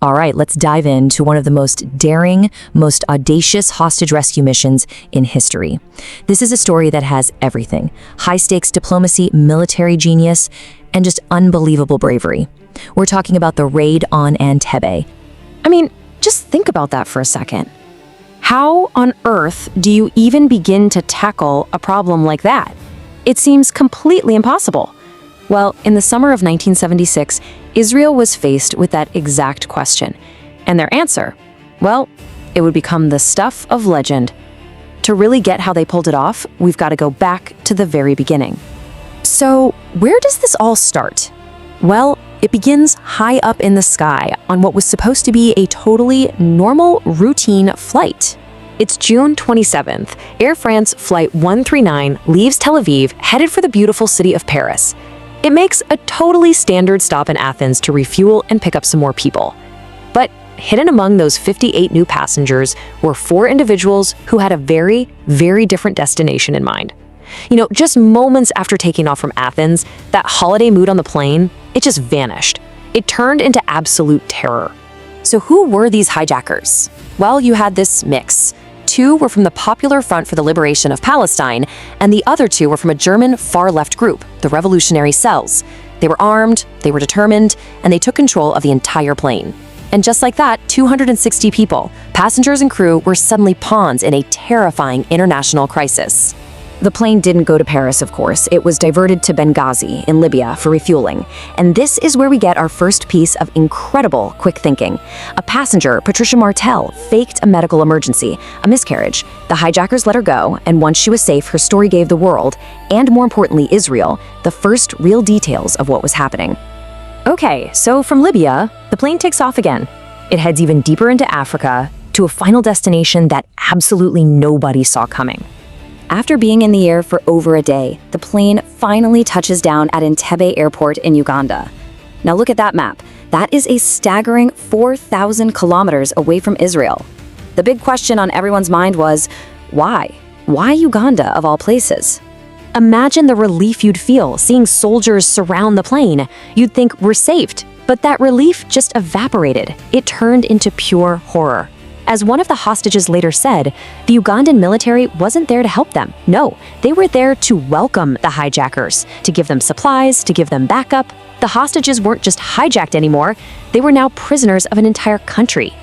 All right, let's dive into one of the most daring, most audacious hostage rescue missions in history. This is a story that has everything: high-stakes diplomacy, military genius, and just unbelievable bravery. We're talking about the raid on Entebbe. I mean, just think about that for a second. How on earth do you even begin to tackle a problem like that? It seems completely impossible. Well, in the summer of 1976, Israel was faced with that exact question. And their answer, well, it would become the stuff of legend. To really get how they pulled it off, we've got to go back to the very beginning. So, where does this all start? Well, it begins high up in the sky on what was supposed to be a totally normal, routine flight. It's June 27th. Air France Flight 139 leaves Tel Aviv, headed for the beautiful city of Paris. It makes a totally standard stop in Athens to refuel and pick up some more people. But hidden among those 58 new passengers were 4 individuals who had a very, very different destination in mind. You know, just moments after taking off from Athens, that holiday mood on the plane, it just vanished. It turned into absolute terror. So who were these hijackers? Well, you had this mix. 2 were from the Popular Front for the Liberation of Palestine, and the other 2 were from a German far-left group, the Revolutionary Cells. They were armed, they were determined, and they took control of the entire plane. And just like that, 260 people, passengers and crew, were suddenly pawns in a terrifying international crisis. The plane didn't go to Paris, of course. It was diverted to Benghazi in Libya for refueling. And this is where we get our first piece of incredible quick thinking. A passenger, Patricia Martel, faked a medical emergency, a miscarriage. The hijackers let her go, and once she was safe, her story gave the world, and more importantly Israel, the first real details of what was happening. Okay, so from Libya, the plane takes off again. It heads even deeper into Africa, to a final destination that absolutely nobody saw coming. After being in the air for over a day, the plane finally touches down at Entebbe Airport in Uganda. Now look at that map. That is a staggering 4,000 kilometers away from Israel. The big question on everyone's mind was, why? Why Uganda of all places? Imagine the relief you'd feel seeing soldiers surround the plane. You'd think we're saved, but that relief just evaporated. It turned into pure horror. As one of the hostages later said, the Ugandan military wasn't there to help them. No, they were there to welcome the hijackers, to give them supplies, to give them backup. The hostages weren't just hijacked anymore, they were now prisoners of an entire country.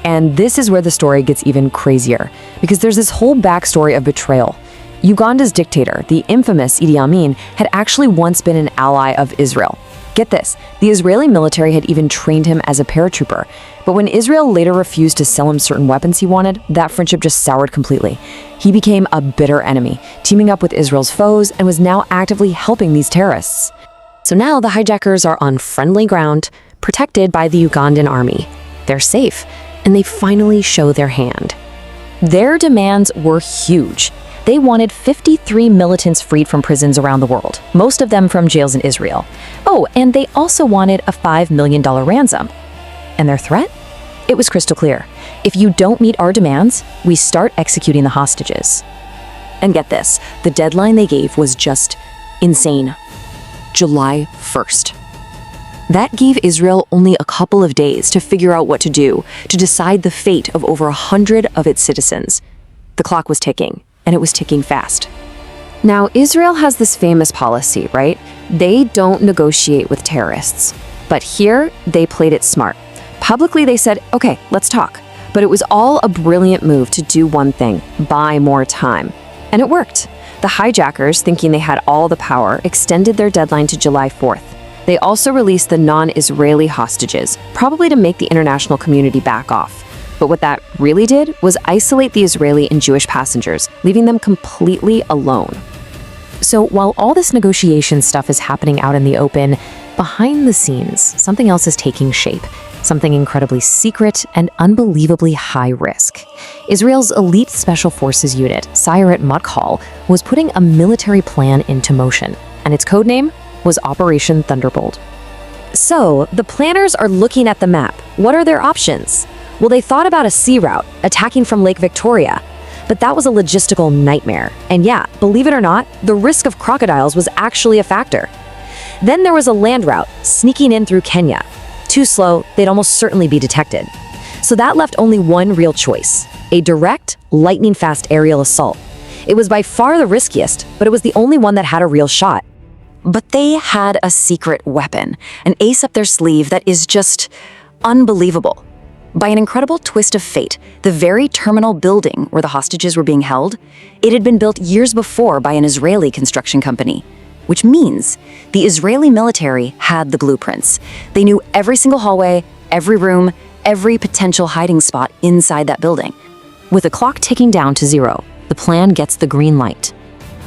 And this is where the story gets even crazier, because there's this whole backstory of betrayal. Uganda's dictator, the infamous Idi Amin, had actually once been an ally of Israel. Get this, the Israeli military had even trained him as a paratrooper. But when Israel later refused to sell him certain weapons he wanted, that friendship just soured completely. He became a bitter enemy, teaming up with Israel's foes, and was now actively helping these terrorists. So now the hijackers are on friendly ground, protected by the Ugandan army. They're safe, and they finally show their hand. Their demands were huge. They wanted 53 militants freed from prisons around the world, most of them from jails in Israel. Oh, and they also wanted a $5 million ransom. And their threat? It was crystal clear. If you don't meet our demands, we start executing the hostages. And get this, the deadline they gave was just insane. July 1st. That gave Israel only a couple of days to figure out what to do, to decide the fate of over 100 of its citizens. The clock was ticking, and it was ticking fast. Now, Israel has this famous policy, right? They don't negotiate with terrorists. But here, they played it smart. Publicly, they said, okay, let's talk. But it was all a brilliant move to do one thing: buy more time. And it worked. The hijackers, thinking they had all the power, extended their deadline to July 4th. They also released the non-Israeli hostages, probably to make the international community back off. But what that really did was isolate the Israeli and Jewish passengers, leaving them completely alone. So while all this negotiation stuff is happening out in the open, behind the scenes, something else is taking shape. Something incredibly secret and unbelievably high risk. Israel's elite special forces unit, Sayeret Matkal, was putting a military plan into motion, and its codename was Operation Thunderbolt. So, the planners are looking at the map. What are their options? Well, they thought about a sea route, attacking from Lake Victoria. But that was a logistical nightmare. And yeah, believe it or not, the risk of crocodiles was actually a factor. Then there was a land route, sneaking in through Kenya. too slow, they'd almost certainly be detected. So that left only one real choice: a direct, lightning-fast aerial assault. It was by far the riskiest, but it was the only one that had a real shot. But they had a secret weapon, an ace up their sleeve that is just unbelievable. By an incredible twist of fate, the very terminal building where the hostages were being held, it had been built years before by an Israeli construction company. Which means the Israeli military had the blueprints. They knew every single hallway, every room, every potential hiding spot inside that building. With the clock ticking down to 0, the plan gets the green light.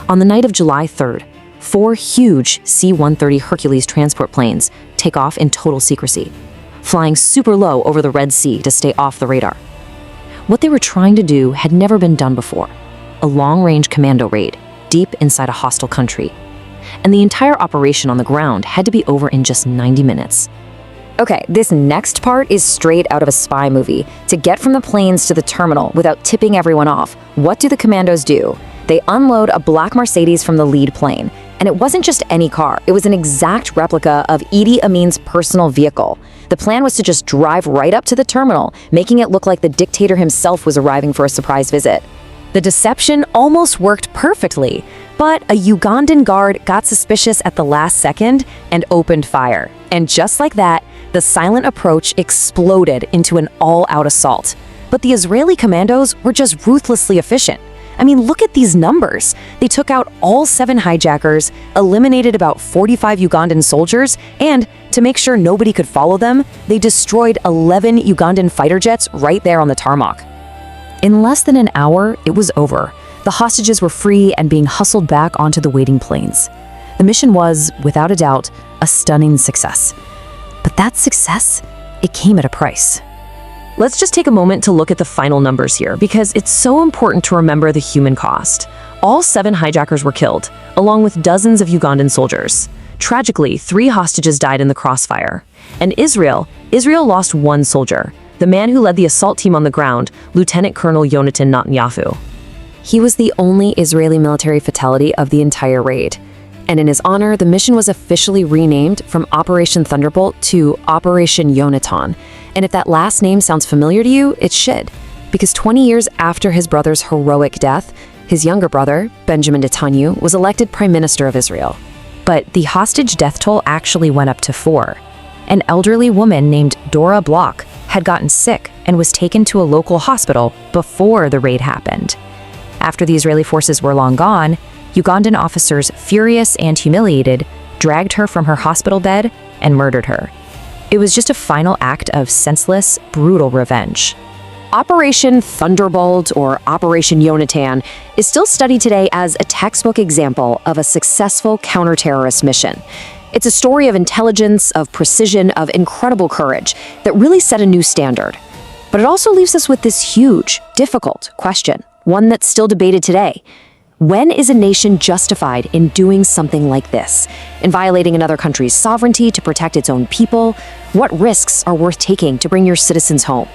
On the night of July 3rd, 4 huge C-130 Hercules transport planes take off in total secrecy, flying super low over the Red Sea to stay off the radar. What they were trying to do had never been done before: a long-range commando raid deep inside a hostile country. And the entire operation on the ground had to be over in just 90 minutes. Okay, this next part is straight out of a spy movie. To get from the planes to the terminal without tipping everyone off, what do the commandos do? They unload a black Mercedes from the lead plane. And it wasn't just any car, it was an exact replica of Idi Amin's personal vehicle. The plan was to just drive right up to the terminal, making it look like the dictator himself was arriving for a surprise visit. The deception almost worked perfectly, but a Ugandan guard got suspicious at the last second and opened fire. And just like that, the silent approach exploded into an all-out assault. But the Israeli commandos were just ruthlessly efficient. I mean, look at these numbers. They took out all 7 hijackers, eliminated about 45 Ugandan soldiers, and to make sure nobody could follow them, they destroyed 11 Ugandan fighter jets right there on the tarmac. In less than an hour, it was over. The hostages were free and being hustled back onto the waiting planes. The mission was, without a doubt, a stunning success. But that success, it came at a price. Let's just take a moment to look at the final numbers here, because it's so important to remember the human cost. All 7 hijackers were killed, along with dozens of Ugandan soldiers. Tragically, 3 hostages died in the crossfire. And Israel lost 1 soldier, the man who led the assault team on the ground, Lieutenant Colonel Yonatan Netanyahu. He was the only Israeli military fatality of the entire raid. And in his honor, the mission was officially renamed from Operation Thunderbolt to Operation Yonatan. And if that last name sounds familiar to you, it should. Because 20 years after his brother's heroic death, his younger brother, Benjamin Netanyahu, was elected Prime Minister of Israel. But the hostage death toll actually went up to 4. An elderly woman named Dora Bloch had gotten sick and was taken to a local hospital before the raid happened. After the Israeli forces were long gone, Ugandan officers, furious and humiliated, dragged her from her hospital bed and murdered her. It was just a final act of senseless, brutal revenge. Operation Thunderbolt, or Operation Yonatan, is still studied today as a textbook example of a successful counter-terrorist mission. It's a story of intelligence, of precision, of incredible courage that really set a new standard. But it also leaves us with this huge, difficult question, one that's still debated today. When is a nation justified in doing something like this? In violating another country's sovereignty to protect its own people? What risks are worth taking to bring your citizens home?